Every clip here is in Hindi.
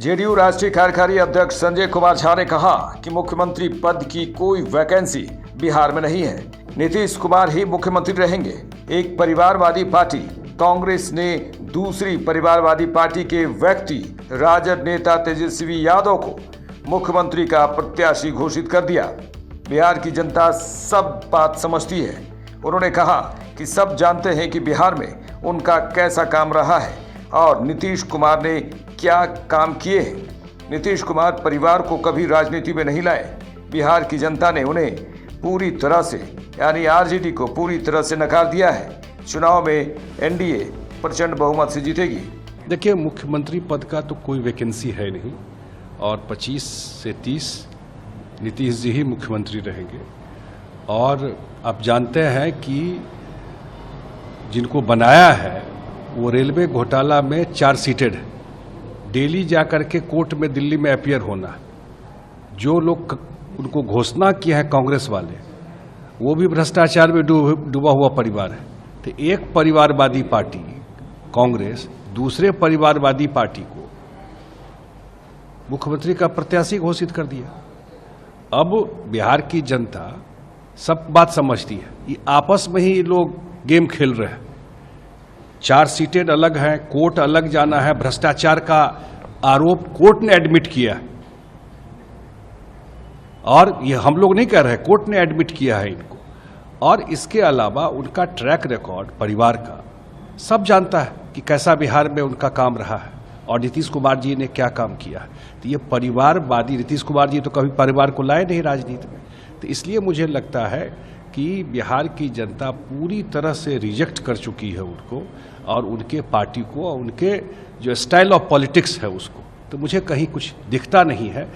जेडीयू राष्ट्रीय कार्यकारी अध्यक्ष संजय कुमार झा ने कहा कि मुख्यमंत्री पद की कोई वैकेंसी बिहार में नहीं है। नीतीश कुमार ही मुख्यमंत्री रहेंगे। एक परिवारवादी पार्टी कांग्रेस ने दूसरी परिवारवादी पार्टी के व्यक्ति राजद नेता तेजस्वी यादव को मुख्यमंत्री का प्रत्याशी घोषित कर दिया। बिहार की जनता सब बात समझती है। उन्होंने कहा कि सब जानते हैं कि बिहार में उनका कैसा काम रहा है और नीतीश कुमार ने क्या काम किए हैं। नीतीश कुमार परिवार को कभी राजनीति में नहीं लाए। बिहार की जनता ने उन्हें पूरी तरह से यानी आरजेडी को पूरी तरह से नकार दिया है। चुनाव में एनडीए प्रचंड बहुमत से जीतेगी। देखिए, मुख्यमंत्री पद का तो कोई वैकेंसी है नहीं और 25 से 30 नीतीश जी ही मुख्यमंत्री रहेंगे। और आप जानते हैं कि जिनको बनाया है वो रेलवे घोटाला में चार्जशीटेड है। डेली जाकर के कोर्ट में दिल्ली में अपीयर होना। जो लोग उनको घोषणा किया है कांग्रेस वाले, वो भी भ्रष्टाचार में डूबा हुआ परिवार है। तो एक परिवारवादी पार्टी कांग्रेस दूसरे परिवारवादी पार्टी को मुख्यमंत्री का प्रत्याशी घोषित कर दिया। अब बिहार की जनता सब बात समझती है। ये आपस में ही लोग गेम खेल रहे हैं। चार्जशीटेड अलग है, कोर्ट अलग जाना है। भ्रष्टाचार का आरोप कोर्ट ने एडमिट किया और ये हम लोग नहीं कह रहे, कोर्ट ने एडमिट किया है इनको। और इसके अलावा उनका ट्रैक रिकॉर्ड परिवार का सब जानता है कि कैसा बिहार में उनका काम रहा है और नीतीश कुमार जी ने क्या काम किया है। तो ये परिवारवादी, नीतीश कुमार जी तो कभी परिवार को लाए नहीं राजनीति में। तो इसलिए मुझे लगता है कि बिहार की जनता पूरी तरह से रिजेक्ट कर चुकी है उनको और उनके पार्टी को और उनके जो स्टाइल ऑफ पॉलिटिक्स है उसको। तो मुझे कहीं कुछ दिखता नहीं है।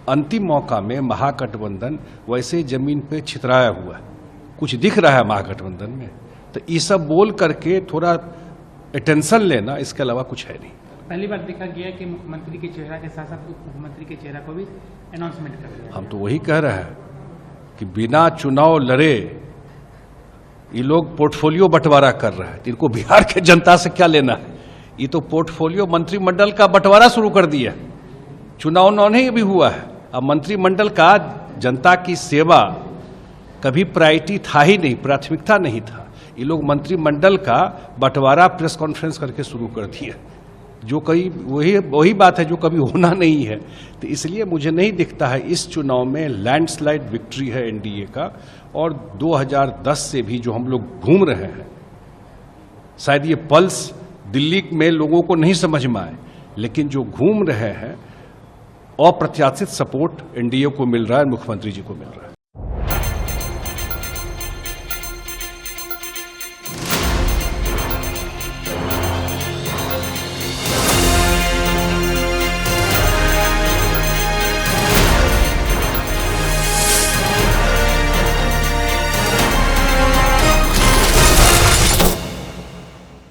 अंतिम मौका में महागठबंधन वैसे जमीन पे छितराया हुआ है। कुछ दिख रहा है महागठबंधन में। तो ये सब बोल करके थोड़ा अटेंशन लेना, इसके अलावा कुछ है नहीं। पहली बार देखा गया कि मुख्यमंत्री के चेहरा के साथ साथ उप मुख्यमंत्री के चेहरा को भी अनाउंसमेंट कर दिया। हम तो वही कह रहे हैं कि बिना चुनाव लड़े ये लोग पोर्टफोलियो बंटवारा कर रहे हैं। इनको बिहार के जनता से क्या लेना है। ये तो पोर्टफोलियो मंत्रिमंडल का बंटवारा शुरू कर दिया। चुनाव नहीं भी हुआ है। अब मंत्रिमंडल का जनता की सेवा कभी प्रायोरिटी था ही नहीं, प्राथमिकता नहीं था। ये लोग मंत्रिमंडल का बंटवारा प्रेस कॉन्फ्रेंस करके शुरू कर दिया, जो कहीं वही बात है जो कभी होना नहीं है। तो इसलिए मुझे नहीं दिखता है इस चुनाव में लैंडस्लाइड विक्ट्री है एनडीए का। और 2010 से भी जो हम लोग घूम रहे हैं, शायद ये पल्स दिल्ली में लोगों को नहीं समझ में आए, लेकिन जो घूम रहे हैं अप्रत्याशित सपोर्ट एनडीए को मिल रहा है, मुख्यमंत्री जी को मिल रहा है।